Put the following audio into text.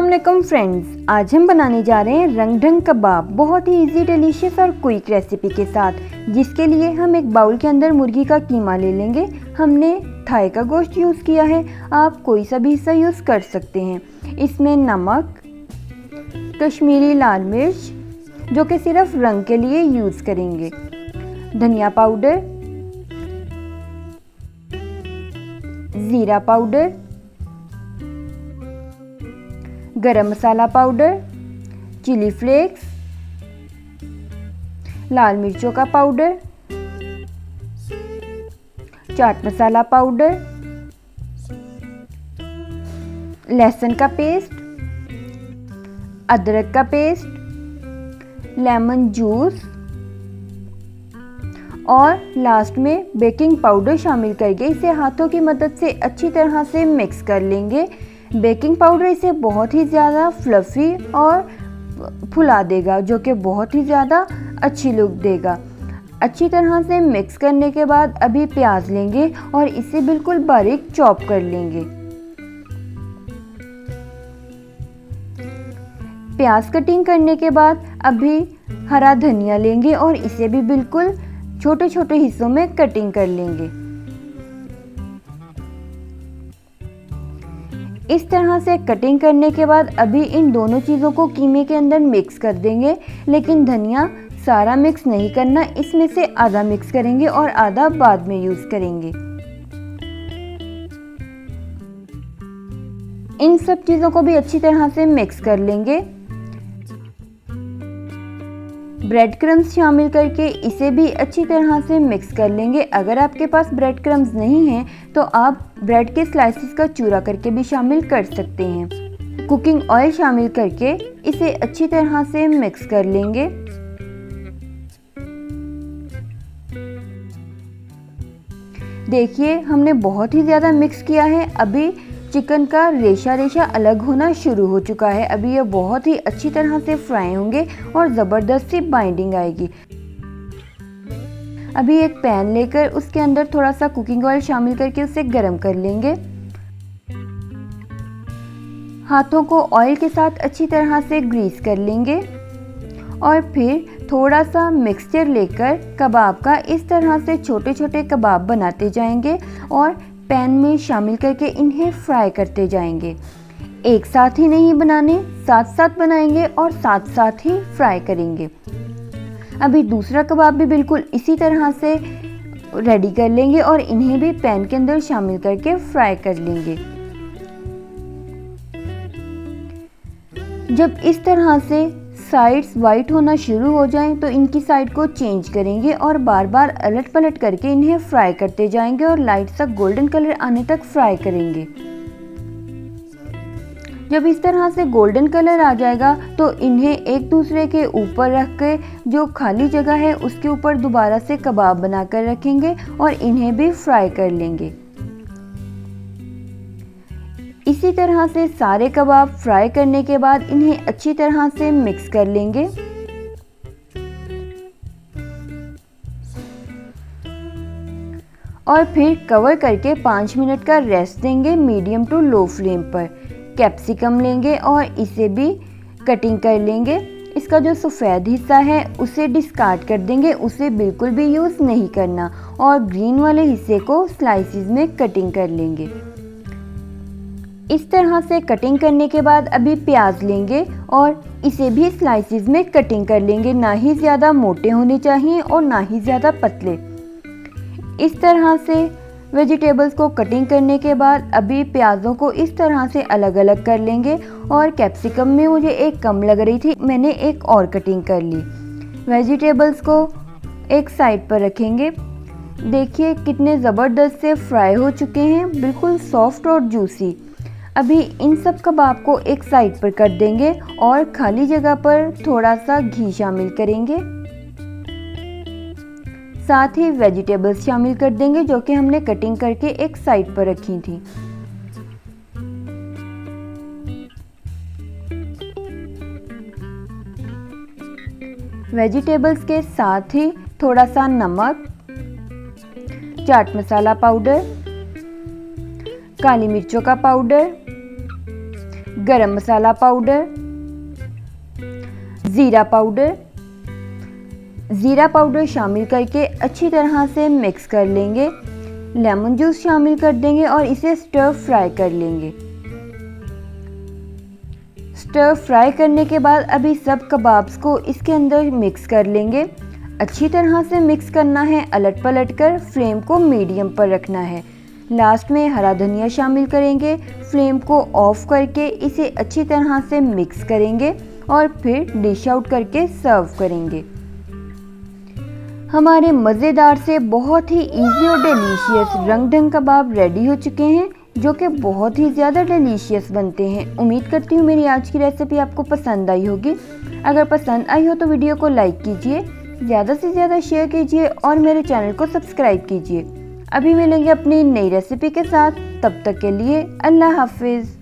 अस्सलाम फ्रेंड्स, आज हम बनाने जा रहे हैं रंग ढंग कबाब बहुत ही इजी, डिलीशियस और क्विक रेसिपी के साथ। जिसके लिए हम एक बाउल के अंदर मुर्गी का कीमा ले लेंगे। हमने थाई का गोश्त यूज़ किया है, आप कोई सा भी हिस्सा यूज़ कर सकते हैं। इसमें नमक, कश्मीरी लाल मिर्च जो कि सिर्फ रंग के लिए यूज़ करेंगे, धनिया पाउडर, ज़ीरा पाउडर, गरम मसाला पाउडर, चिली फ्लेक्स, लाल मिर्चों का पाउडर, चाट मसाला पाउडर, लहसुन का पेस्ट, अदरक का पेस्ट, लेमन जूस और लास्ट में बेकिंग पाउडर शामिल करके इसे हाथों की मदद से अच्छी तरह से मिक्स कर लेंगे। बेकिंग पाउडर इसे बहुत ही ज़्यादा फ्लफ़ी और फुला देगा, जो कि बहुत ही ज़्यादा अच्छी लुक देगा। अच्छी तरह से मिक्स करने के बाद अभी प्याज लेंगे और इसे बिल्कुल बारीक चॉप कर लेंगे। प्याज कटिंग करने के बाद अभी हरा धनिया लेंगे और इसे भी बिल्कुल छोटे छोटे हिस्सों में कटिंग कर लेंगे। इस तरह से कटिंग करने के बाद अभी इन दोनों चीज़ों को कीमे के अंदर मिक्स कर देंगे, लेकिन धनिया सारा मिक्स नहीं करना, इसमें से आधा मिक्स करेंगे और आधा बाद में यूज़ करेंगे। इन सब चीज़ों को भी अच्छी तरह से मिक्स कर लेंगे। ब्रेड क्रम्स शामिल करके इसे भी अच्छी तरह से मिक्स कर लेंगे। अगर आपके पास ब्रेड क्रम्स नहीं हैं तो आप ब्रेड के स्लाइसेस का चूरा करके भी शामिल कर सकते हैं। कुकिंग ऑयल शामिल करके इसे अच्छी तरह से मिक्स कर लेंगे। देखिए, हमने बहुत ही ज़्यादा मिक्स किया है। अभी चिकन का रेशा रेशा अलग होना शुरू हो चुका है। अभी ये बहुत ही अच्छी तरह से फ्राई होंगे और ज़बरदस्त सी बाइंडिंग आएगी। अभी एक पैन लेकर उसके अंदर थोड़ा सा कुकिंग ऑयल शामिल करके उसे गरम कर लेंगे। हाथों को ऑयल के साथ अच्छी तरह से ग्रीस कर लेंगे और फिर थोड़ा सा मिक्सचर लेकर कबाब का इस तरह से छोटे छोटे कबाब बनाते जाएंगे और पैन में शामिल करके इन्हें फ्राई करते जाएंगे। एक साथ ही नहीं बनाने, साथ साथ बनाएंगे और साथ साथ ही फ्राई करेंगे। अभी दूसरा कबाब भी बिल्कुल इसी तरह से रेडी कर लेंगे और इन्हें भी पैन के अंदर शामिल करके फ्राई कर लेंगे। जब इस तरह से साइड्स वाइट होना शुरू हो जाएं तो इनकी साइड को चेंज करेंगे और बार बार अलट पलट करके इन्हें फ्राई करते जाएंगे और लाइट सा गोल्डन कलर आने तक फ्राई करेंगे। जब इस तरह से गोल्डन कलर आ जाएगा तो इन्हें एक दूसरे के ऊपर रख के जो खाली जगह है उसके ऊपर दोबारा से कबाब बनाकर रखेंगे और इन्हें भी फ्राई कर लेंगे। इसी तरह से सारे कबाब फ्राई करने के बाद इन्हें अच्छी तरह से मिक्स कर लेंगे। और फिर कवर करके 5 मिनट का रेस्ट देंगे मीडियम टू लो फ्लेम पर। कैप्सिकम लेंगे और इसे भी कटिंग कर लेंगे। इसका जो सफ़ेद हिस्सा है उसे डिस्कार्ड कर देंगे, उसे बिल्कुल भी यूज़ नहीं करना और ग्रीन वाले हिस्से को स्लाइसिस में कटिंग कर लेंगे। इस तरह से कटिंग करने के बाद अभी प्याज लेंगे और इसे भी स्लाइसिस में कटिंग कर लेंगे। ना ही ज़्यादा मोटे होने चाहिए और ना ही ज़्यादा पतले। इस तरह से वेजिटेबल्स को कटिंग करने के बाद अभी प्याज़ों को इस तरह से अलग अलग कर लेंगे और कैप्सिकम में मुझे एक कम लग रही थी, मैंने एक और कटिंग कर ली। वेजिटेबल्स को एक साइड पर रखेंगे। देखिए कितने ज़बरदस्त से फ्राई हो चुके हैं, बिल्कुल सॉफ्ट और जूसी। अभी इन सब कबाब को एक साइड पर कर देंगे और खाली जगह पर थोड़ा सा घी शामिल करेंगे। साथ ही वेजिटेबल्स शामिल कर देंगे जो कि हमने कटिंग करके एक साइड पर रखी थी। वेजिटेबल्स के साथ ही थोड़ा सा नमक, चाट मसाला पाउडर, काली मिर्चों का पाउडर, गरम मसाला पाउडर, ज़ीरा पाउडर। ज़ीरा पाउडर शामिल करके अच्छी तरह से मिक्स कर लेंगे। लेमन जूस शामिल कर देंगे और इसे स्टर फ्राई कर लेंगे। स्टर फ्राई करने के बाद अभी सब कबाब्स को इसके अंदर मिक्स कर लेंगे। अच्छी तरह से मिक्स करना है, अलट पलट कर फ्लेम को मीडियम पर रखना है। लास्ट में हरा धनिया शामिल करेंगे। फ्लेम को ऑफ करके इसे अच्छी तरह से मिक्स करेंगे और फिर डिश आउट करके सर्व करेंगे। हमारे मज़ेदार से बहुत ही इजी और डिलीशियस रंग ढंग कबाब रेडी हो चुके हैं, जो कि बहुत ही ज़्यादा डिलीशियस बनते हैं। उम्मीद करती हूँ मेरी आज की रेसिपी आपको पसंद आई होगी। अगर पसंद आई हो तो वीडियो को लाइक कीजिए, ज़्यादा से ज़्यादा शेयर कीजिए और मेरे चैनल को सब्सक्राइब कीजिए। अभी मिलेंगे अपनी नई रेसिपी के साथ, तब तक के लिए अल्लाह हाफिज़।